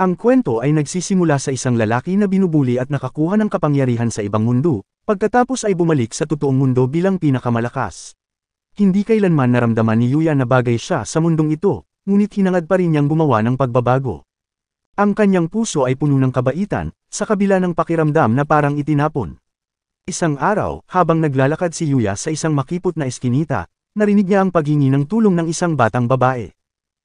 Ang kwento ay nagsisimula sa isang lalaki na binubuli at nakakuha ng kapangyarihan sa ibang mundo, pagkatapos ay bumalik sa totoong mundo bilang pinakamalakas. Hindi kailanman naramdaman ni Yuya na bagay siya sa mundong ito, ngunit hinangad pa rin niyang gumawa ng pagbabago. Ang kanyang puso ay puno ng kabaitan, sa kabila ng pakiramdam na parang itinapon. Isang araw, habang naglalakad si Yuya sa isang makipot na eskinita, narinig niya ang paghingi ng tulong ng isang batang babae.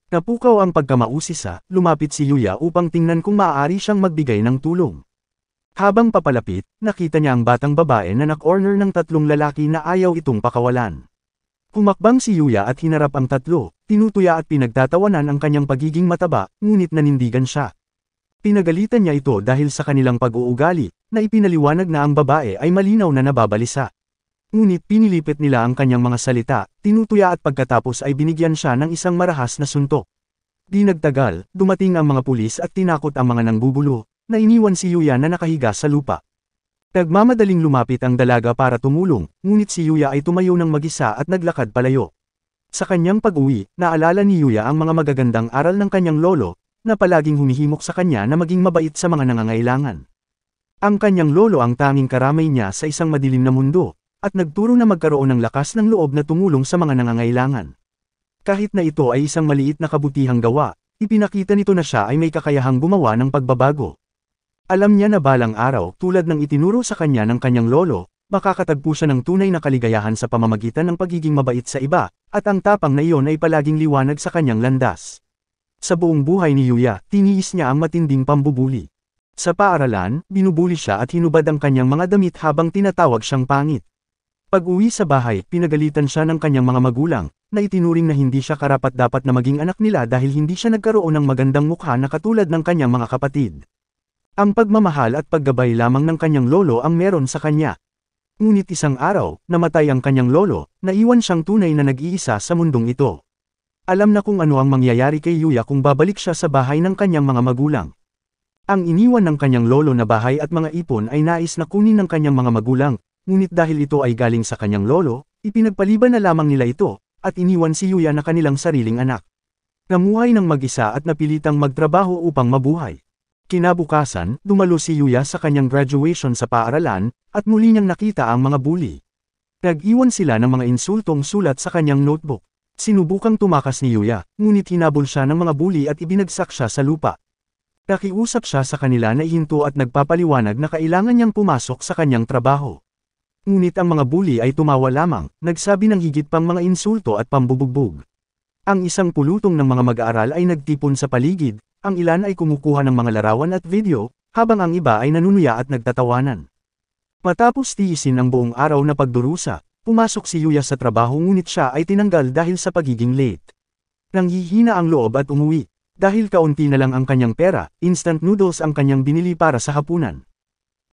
Napukaw ang pagkamausisa, lumapit si Yuya upang tingnan kung maaari siyang magbigay ng tulong. Habang papalapit, nakita niya ang batang babae na nak-corner ng tatlong lalaki na ayaw itong pakawalan. Humakbang si Yuya at hinarap ang tatlo, tinutuya at pinagtatawanan ang kanyang pagiging mataba, ngunit nanindigan siya. Pinagalitan niya ito dahil sa kanilang pag-uugali, na ipinaliwanag na ang babae ay malinaw na nababalisa. Ngunit pinilipit nila ang kanyang mga salita, tinutuya at pagkatapos ay binigyan siya ng isang marahas na suntok. Di nagtagal, dumating ang mga pulis at tinakot ang mga nangbubulo, na iniwan si Yuya na nakahiga sa lupa. Nagmamadaling lumapit ang dalaga para tumulong, ngunit si Yuya ay tumayo ng mag-isa at naglakad palayo. Sa kanyang pag-uwi, naalala ni Yuya ang mga magagandang aral ng kanyang lolo, na palaging humihimok sa kanya na maging mabait sa mga nangangailangan. Ang kanyang lolo ang tanging karamay niya sa isang madilim na mundo, at nagturo na magkaroon ng lakas ng loob na tumulong sa mga nangangailangan. Kahit na ito ay isang maliit na kabutihang gawa, ipinakita nito na siya ay may kakayahang gumawa ng pagbabago. Alam niya na balang araw, tulad ng itinuro sa kanya ng kanyang lolo, makakatagpo siya ng tunay na kaligayahan sa pamamagitan ng pagiging mabait sa iba, at ang tapang na iyon ay palaging liwanag sa kanyang landas. Sa buong buhay ni Yuya, tiniis niya ang matinding pambubuli. Sa paaralan, binubuli siya at hinubad ang kanyang mga damit habang tinatawag siyang pangit. Pag-uwi sa bahay, pinagalitan siya ng kanyang mga magulang, na itinuring na hindi siya karapat-dapat na maging anak nila dahil hindi siya nagkaroon ng magandang mukha na katulad ng kanyang mga kapatid. Ang pagmamahal at paggabay lamang ng kanyang lolo ang meron sa kanya. Ngunit isang araw, namatay ang kanyang lolo, naiwan siyang tunay na nag-iisa sa mundong ito. Alam na kung ano ang mangyayari kay Yuya kung babalik siya sa bahay ng kanyang mga magulang. Ang iniwan ng kanyang lolo na bahay at mga ipon ay nais na kunin ng kanyang mga magulang, ngunit dahil ito ay galing sa kanyang lolo, ipinagpaliban na lamang nila ito, at iniwan si Yuya na kanilang sariling anak. Namuhay ng mag-isa at napilitang magtrabaho upang mabuhay. Kinabukasan, dumalo si Yuya sa kanyang graduation sa paaralan, at muli niyang nakita ang mga bully. Nag-iwan sila ng mga insultong sulat sa kanyang notebook. Sinubukang tumakas ni Yuya, ngunit hinabol siya ng mga bully at ibinagsak siya sa lupa. Nakiusap siya sa kanila na ihinto at nagpapaliwanag na kailangan niyang pumasok sa kanyang trabaho. Ngunit ang mga bully ay tumawa lamang, nagsabi ng higit pang mga insulto at pambubugbog. Ang isang pulutong ng mga mag-aaral ay nagtipon sa paligid, ang ilan ay kumukuha ng mga larawan at video, habang ang iba ay nanunuya at nagtatawanan. Matapos tiisin ang buong araw na pagdurusa, pumasok si Yuya sa trabaho ngunit siya ay tinanggal dahil sa pagiging late. Nanghihina ang loob at umuwi. Dahil kaunti na lang ang kanyang pera, instant noodles ang kanyang binili para sa hapunan.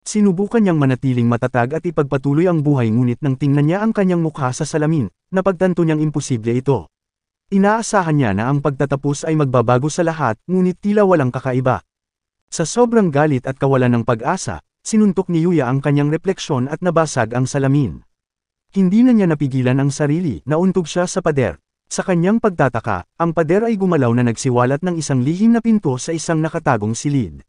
Sinubukan niyang manatiling matatag at ipagpatuloy ang buhay ngunit nang tingnan niya ang kanyang mukha sa salamin, napagtanto niyang imposible ito. Inaasahan niya na ang pagtatapos ay magbabago sa lahat, ngunit tila walang kakaiba. Sa sobrang galit at kawalan ng pag-asa, sinuntok ni Yuya ang kanyang refleksyon at nabasag ang salamin. Hindi na niya napigilan ang sarili, nauntog siya sa pader. Sa kanyang pagtataka, ang pader ay gumalaw na nagsiwalat ng isang lihim na pinto sa isang nakatagong silid.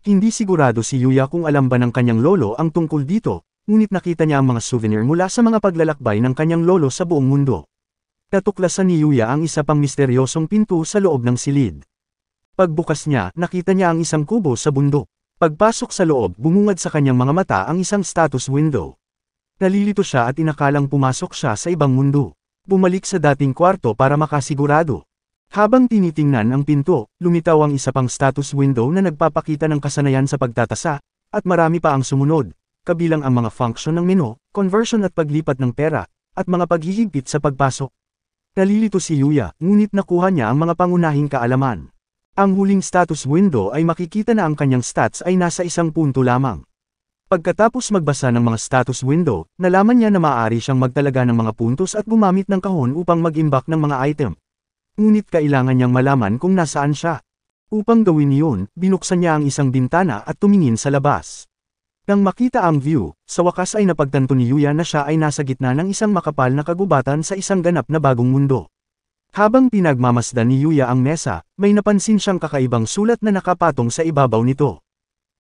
Hindi sigurado si Yuya kung alam ba ng kanyang lolo ang tungkol dito, ngunit nakita niya ang mga souvenir mula sa mga paglalakbay ng kanyang lolo sa buong mundo. Natuklasan ni Yuya ang isa pang misteryosong pinto sa loob ng silid. Pagbukas niya, nakita niya ang isang kubo sa bundok. Pagpasok sa loob, bumungad sa kanyang mga mata ang isang status window. Nalilito siya at inakalang pumasok siya sa ibang mundo. Bumalik sa dating kwarto para makasigurado. Habang tinitingnan ang pinto, lumitaw ang isa pang status window na nagpapakita ng kasanayan sa pagtatasa, at marami pa ang sumunod, kabilang ang mga function ng menu, conversion at paglipat ng pera, at mga paghihigpit sa pagpasok. Nalilito si Yuya, ngunit nakuha niya ang mga pangunahing kaalaman. Ang huling status window ay makikita na ang kanyang stats ay nasa 1 punto lamang. Pagkatapos magbasa ng mga status window, nalaman niya na maaari siyang magtalaga ng mga puntos at gumamit ng kahon upang mag-imbak ng mga item. Ngunit kailangan niyang malaman kung nasaan siya. Upang gawin iyon, binuksan niya ang isang bintana at tumingin sa labas. Nang makita ang view, sa wakas ay napagtanto ni Yuya na siya ay nasa gitna ng isang makapal na kagubatan sa isang ganap na bagong mundo. Habang pinagmamasdan ni Yuya ang mesa, may napansin siyang kakaibang sulat na nakapatong sa ibabaw nito.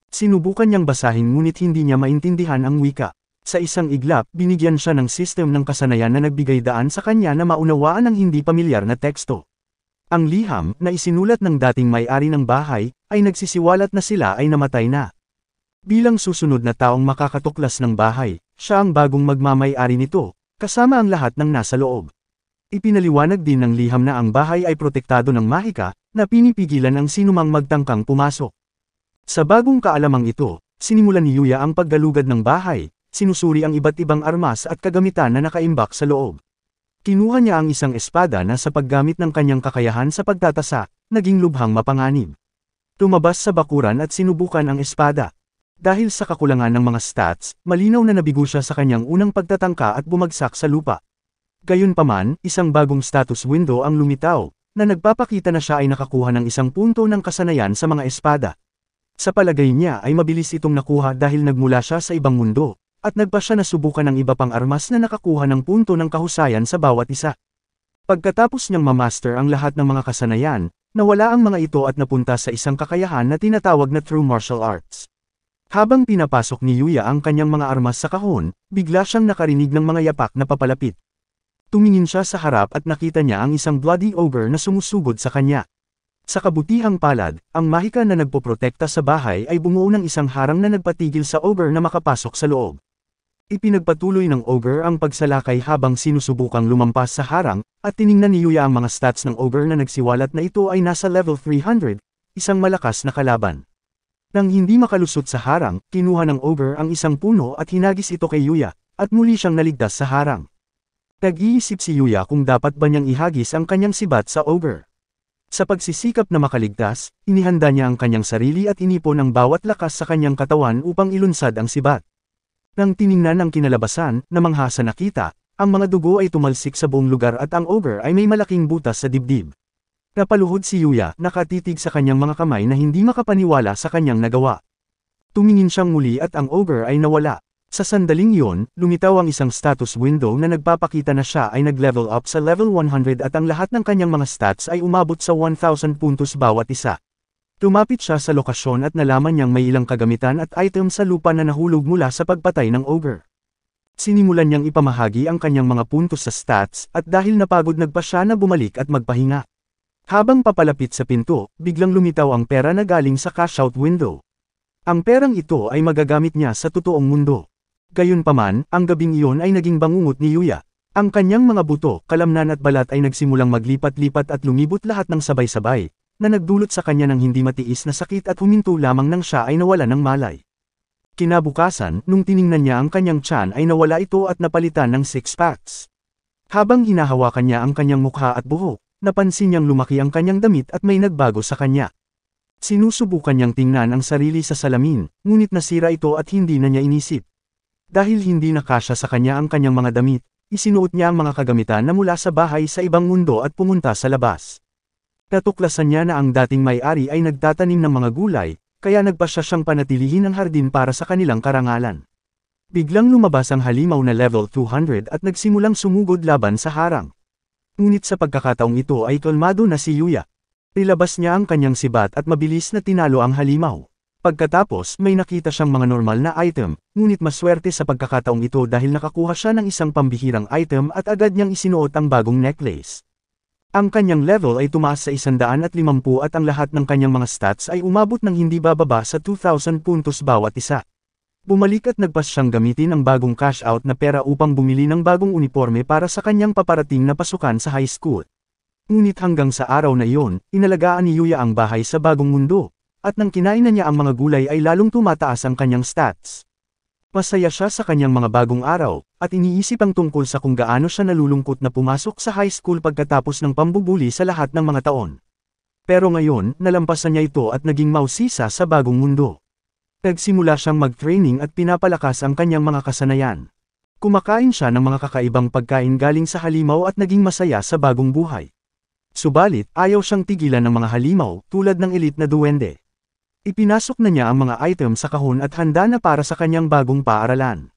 Sinubukan niyang basahin ngunit hindi niya maintindihan ang wika. Sa isang iglap, binigyan siya ng sistem ng kasanayan na nagbigay daan sa kanya na maunawaan ang hindi pamilyar na teksto. Ang liham, na isinulat ng dating may-ari ng bahay, ay nagsisiwalat na sila ay namatay na. Bilang susunod na taong makakatuklas ng bahay, siya ang bagong magmamay-ari nito, kasama ang lahat ng nasa loob. Ipinaliwanag din ng liham na ang bahay ay protektado ng mahika, na pinipigilan ang sinumang magtangkang pumasok. Sa bagong kaalamang ito, sinimulan ni Yuya ang paggalugad ng bahay, sinusuri ang iba't ibang armas at kagamitan na nakaimbak sa loob. Kinuha niya ang isang espada na sa paggamit ng kanyang kakayahan sa pagtatasa, naging lubhang mapanganib. Tumabas sa bakuran at sinubukan ang espada. Dahil sa kakulangan ng mga stats, malinaw na nabigo siya sa kanyang unang pagtatangka at bumagsak sa lupa. Gayunpaman, isang bagong status window ang lumitaw, na nagpapakita na siya ay nakakuha ng isang punto ng kasanayan sa mga espada. Sa palagay niya ay mabilis itong nakuha dahil nagmula siya sa ibang mundo, at nagpa siya na subukan ng iba pang armas na nakakuha ng punto ng kahusayan sa bawat isa. Pagkatapos niyang mamaster ang lahat ng mga kasanayan, nawala ang mga ito at napunta sa isang kakayahan na tinatawag na true martial arts. Habang pinapasok ni Yuya ang kanyang mga armas sa kahon, bigla siyang nakarinig ng mga yapak na papalapit. Tumingin siya sa harap at nakita niya ang isang bloody ogre na sumusugod sa kanya. Sa kabutihang palad, ang mahika na nagpoprotekta sa bahay ay bumuo ng isang harang na nagpatigil sa ogre na makapasok sa loob. Ipinagpatuloy ng ogre ang pagsalakay habang sinusubukang lumampas sa harang, at tiningnan ni Yuya ang mga stats ng ogre na nagsiwalat na ito ay nasa level 300, isang malakas na kalaban. Nang hindi makalusot sa harang, kinuha ng ogre ang isang puno at hinagis ito kay Yuya, at muli siyang naligtas sa harang. Nag-iisip si Yuya kung dapat ba niyang ihagis ang kanyang sibat sa ogre. Sa pagsisikap na makaligtas, inihanda niya ang kanyang sarili at inipon ang bawat lakas sa kanyang katawan upang ilunsad ang sibat. Nang tiningnan ang kinalabasan, namangha sa nakita, ang mga dugo ay tumalsik sa buong lugar at ang ogre ay may malaking butas sa dibdib. Napaluhod si Yuya, nakatitig sa kanyang mga kamay na hindi makapaniwala sa kanyang nagawa. Tumingin siyang muli at ang ogre ay nawala. Sa sandaling iyon, lumitaw ang isang status window na nagpapakita na siya ay nag-level up sa level 100 at ang lahat ng kanyang mga stats ay umabot sa 1,000 puntos bawat isa. Lumapit siya sa lokasyon at nalaman niyang may ilang kagamitan at item sa lupa na nahulog mula sa pagpatay ng ogre. Sinimulan niyang ipamahagi ang kanyang mga puntos sa stats at dahil napagod nagpa siya na bumalik at magpahinga. Habang papalapit sa pinto, biglang lumitaw ang pera na galing sa cash-out window. Ang perang ito ay magagamit niya sa totoong mundo. Gayunpaman, ang gabing iyon ay naging bangungot ni Yuya. Ang kanyang mga buto, kalamnan at balat ay nagsimulang maglipat-lipat at lumibot lahat ng sabay-sabay, na nagdulot sa kanya ng hindi matiis na sakit at huminto lamang nang siya ay nawala ng malay. Kinabukasan, nung tiningnan niya ang kanyang tiyan ay nawala ito at napalitan ng 6 packs. Habang hinahawakan niya ang kanyang mukha at buhok, napansin niyang lumaki ang kanyang damit at may nagbago sa kanya. Sinusubukan niyang tingnan ang sarili sa salamin, ngunit nasira ito at hindi na niya inisip. Dahil hindi nakasya sa kanya ang kanyang mga damit, isinuot niya ang mga kagamitan na mula sa bahay sa ibang mundo at pumunta sa labas. Natuklasan niya na ang dating may-ari ay nagtatanim ng mga gulay, kaya nagpasya siyang panatilihin ang hardin para sa kanilang karangalan. Biglang lumabas ang halimaw na level 200 at nagsimulang sumugod laban sa harang. Ngunit sa pagkakataong ito ay kalmado na si Yuya. Nilabas niya ang kanyang sibat at mabilis na tinalo ang halimaw. Pagkatapos, may nakita siyang mga normal na item, ngunit maswerte sa pagkakataong ito dahil nakakuha siya ng isang pambihirang item at agad niyang isinuot ang bagong necklace. Ang kanyang level ay tumaas sa 150 at ang lahat ng kanyang mga stats ay umabot ng hindi bababa sa 2,000 puntos bawat isa. Bumalik at nagpas siyang gamitin ang bagong cash out na pera upang bumili ng bagong uniforme para sa kanyang paparating na pasukan sa high school. Ngunit hanggang sa araw na iyon, inalagaan ni Yuya ang bahay sa bagong mundo. At nang kinain na niya ang mga gulay ay lalong tumataas ang kanyang stats. Masaya siya sa kanyang mga bagong araw, at iniisip ang tungkol sa kung gaano siya nalulungkot na pumasok sa high school pagkatapos ng pambubuli sa lahat ng mga taon. Pero ngayon, nalampasan niya ito at naging mausisa sa bagong mundo. Nagsimula siyang mag-training at pinapalakas ang kanyang mga kasanayan. Kumakain siya ng mga kakaibang pagkain galing sa halimaw at naging masaya sa bagong buhay. Subalit, ayaw siyang tigilan ng mga halimaw tulad ng elite na duwende. Ipinasok na niya ang mga item sa kahon at handa na para sa kanyang bagong paaralan.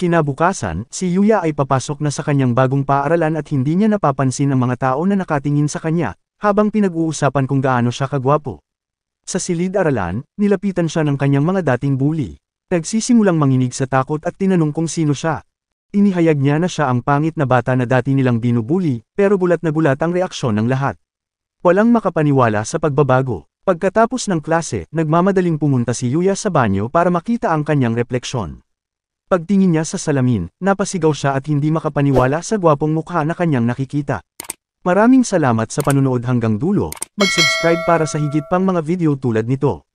Kinabukasan, si Yuya ay papasok na sa kanyang bagong paaralan at hindi niya napapansin ang mga tao na nakatingin sa kanya, habang pinag-uusapan kung gaano siya kagwapo. Sa silid-aralan, nilapitan siya ng kanyang mga dating bully. Nagsisimulang manginig sa takot at tinanong kung sino siya. Inihayag niya na siya ang pangit na bata na dati nilang binubuli, pero gulat na gulat ang reaksyon ng lahat. Walang makapaniwala sa pagbabago. Pagkatapos ng klase, nagmamadaling pumunta si Yuya sa banyo para makita ang kanyang refleksyon. Pagtingin niya sa salamin, napasigaw siya at hindi makapaniwala sa gwapong mukha na kanyang nakikita. Maraming salamat sa panunood hanggang dulo, mag-subscribe para sa higit pang mga video tulad nito.